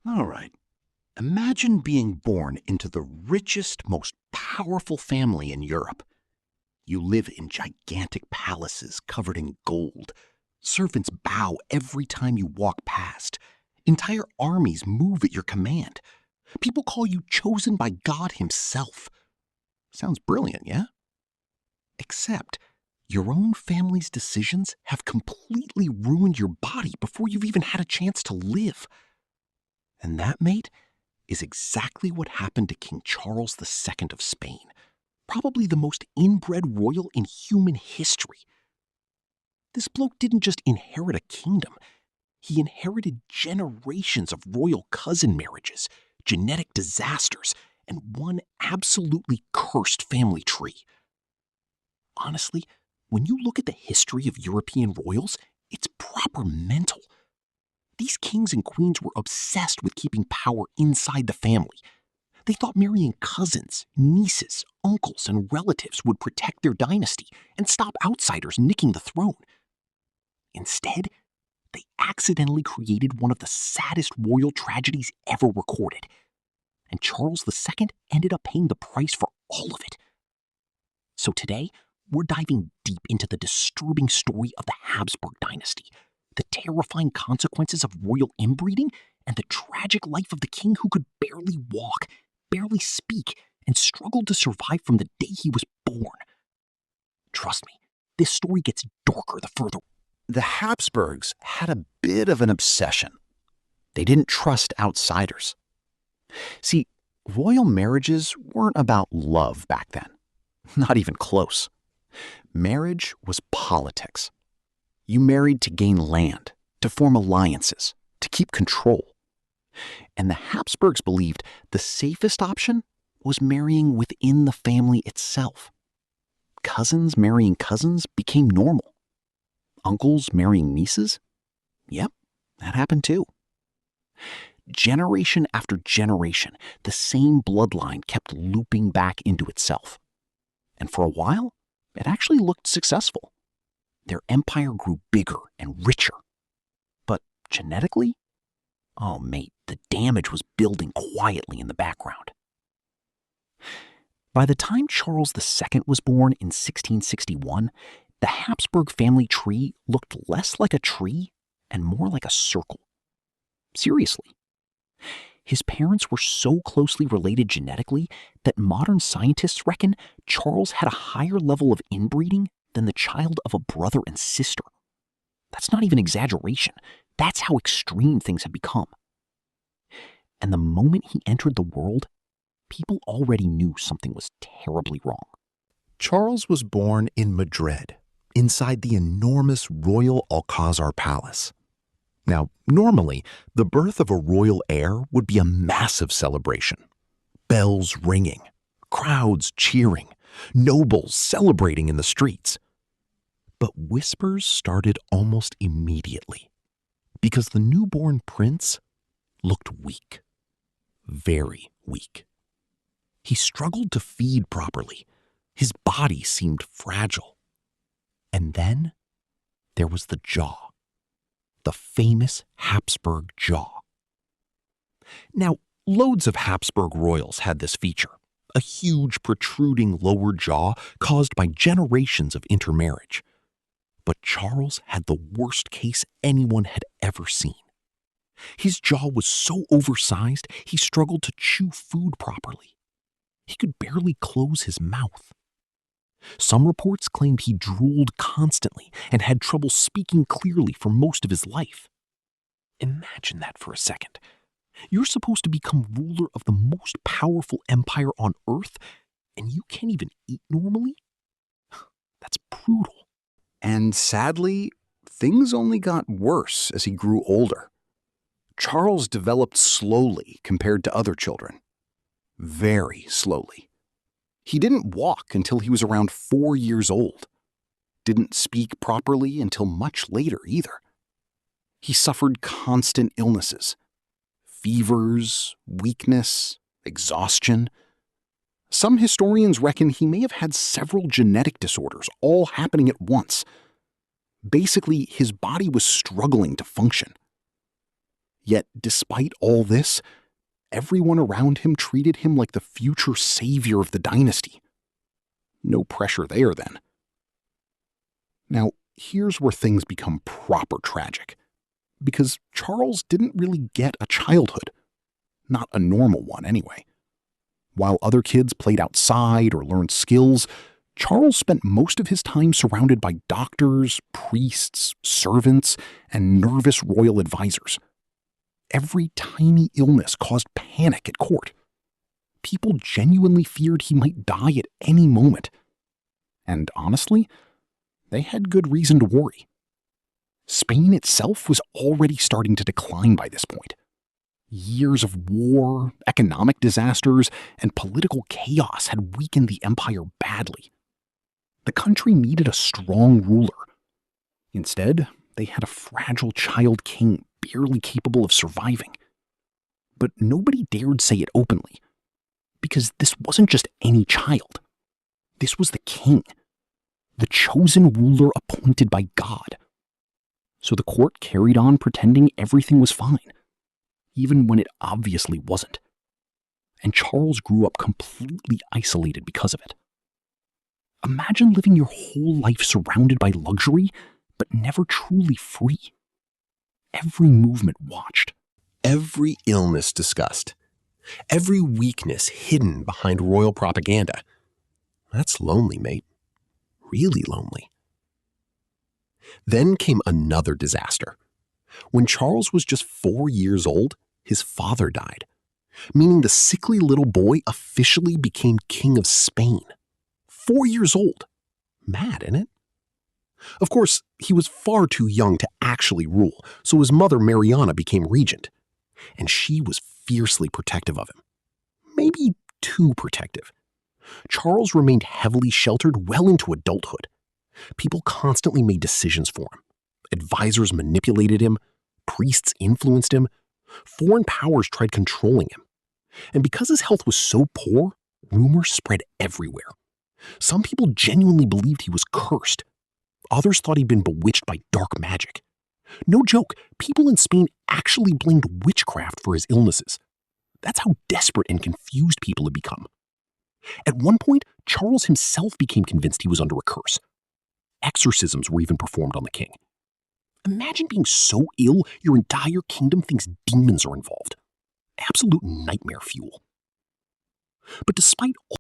All right. Imagine being born into the richest, most powerful family in Europe. You live in gigantic palaces covered in gold. Servants bow every time you walk past. Entire armies move at your command. People call you chosen by God Himself. Sounds brilliant, yeah? Except your own family's decisions have completely ruined your body before you've even had a chance to live. And that, mate, is exactly what happened to King Charles II of Spain, probably the most inbred royal in human history. This bloke didn't just inherit a kingdom, he inherited generations of royal cousin marriages, genetic disasters, and one absolutely cursed family tree. Honestly, when you look at the history of European royals, it's proper mental. These kings and queens were obsessed with keeping power inside the family. They thought marrying cousins, nieces, uncles, and relatives would protect their dynasty and stop outsiders nicking the throne. Instead, they accidentally created one of the saddest royal tragedies ever recorded. And Charles II ended up paying the price for all of it. So today, we're diving deep into the disturbing story of the Habsburg dynasty, the terrifying consequences of royal inbreeding, and the tragic life of the king who could barely walk, barely speak, and struggled to survive from the day he was born. Trust me, this story gets darker the further. The Habsburgs had a bit of an obsession. They didn't trust outsiders. See, royal marriages weren't about love back then. Not even close. Marriage was politics. You married to gain land, to form alliances, to keep control. And the Habsburgs believed the safest option was marrying within the family itself. Cousins marrying cousins became normal. Uncles marrying nieces? Yep, that happened too. Generation after generation, the same bloodline kept looping back into itself. And for a while, it actually looked successful. Their empire grew bigger and richer. But genetically? Oh, mate, the damage was building quietly in the background. By the time Charles II was born in 1661, the Habsburg family tree looked less like a tree and more like a circle. Seriously. His parents were so closely related genetically that modern scientists reckon Charles had a higher level of inbreeding than the child of a brother and sister. That's not even exaggeration. That's how extreme things have become. And the moment he entered the world, people already knew something was terribly wrong. Charles was born in Madrid, inside the enormous Royal Alcazar Palace. Now, normally, the birth of a royal heir would be a massive celebration. Bells ringing, crowds cheering, nobles celebrating in the streets. But whispers started almost immediately, because the newborn prince looked weak, very weak. He struggled to feed properly. His body seemed fragile. And then there was the jaw. The famous Habsburg jaw. Now, loads of Habsburg royals had this feature, a huge protruding lower jaw caused by generations of intermarriage. But Charles had the worst case anyone had ever seen. His jaw was so oversized he struggled to chew food properly. He could barely close his mouth. Some reports claimed he drooled constantly and had trouble speaking clearly for most of his life. Imagine that for a second. You're supposed to become ruler of the most powerful empire on earth, and you can't even eat normally? That's brutal. And sadly, things only got worse as he grew older. Charles developed slowly compared to other children. Very slowly. He didn't walk until he was around 4 years old. Didn't speak properly until much later either. He suffered constant illnesses. Fevers, weakness, exhaustion. Some historians reckon he may have had several genetic disorders all happening at once. Basically, his body was struggling to function. Yet, despite all this, everyone around him treated him like the future savior of the dynasty. No pressure there, then. Now, here's where things become proper tragic. Because Charles didn't really get a childhood. Not a normal one, anyway. While other kids played outside or learned skills, Charles spent most of his time surrounded by doctors, priests, servants, and nervous royal advisors. Every tiny illness caused panic at court. People genuinely feared he might die at any moment. And honestly, they had good reason to worry. Spain itself was already starting to decline by this point. Years of war, economic disasters, and political chaos had weakened the empire badly. The country needed a strong ruler. Instead, they had a fragile child king barely capable of surviving. But nobody dared say it openly, because this wasn't just any child. This was the king, the chosen ruler appointed by God. So the court carried on pretending everything was fine, even when it obviously wasn't. And Charles grew up completely isolated because of it. Imagine living your whole life surrounded by luxury, but never truly free. Every movement watched. Every illness discussed. Every weakness hidden behind royal propaganda. That's lonely, mate. Really lonely. Then came another disaster. When Charles was just 4 years old, his father died, meaning the sickly little boy officially became king of Spain. 4 years old. Mad, isn't it? Of course, he was far too young to actually rule, so his mother Mariana became regent, and she was fiercely protective of him. Maybe too protective. Charles remained heavily sheltered well into adulthood. People constantly made decisions for him. Advisors manipulated him. Priests influenced him. Foreign powers tried controlling him. And because his health was so poor, rumors spread everywhere. Some people genuinely believed he was cursed. Others thought he'd been bewitched by dark magic. No joke, people in Spain actually blamed witchcraft for his illnesses. That's how desperate and confused people had become. At one point, Charles himself became convinced he was under a curse. Exorcisms were even performed on the king. Imagine being so ill your entire kingdom thinks demons are involved. Absolute nightmare fuel. But despite all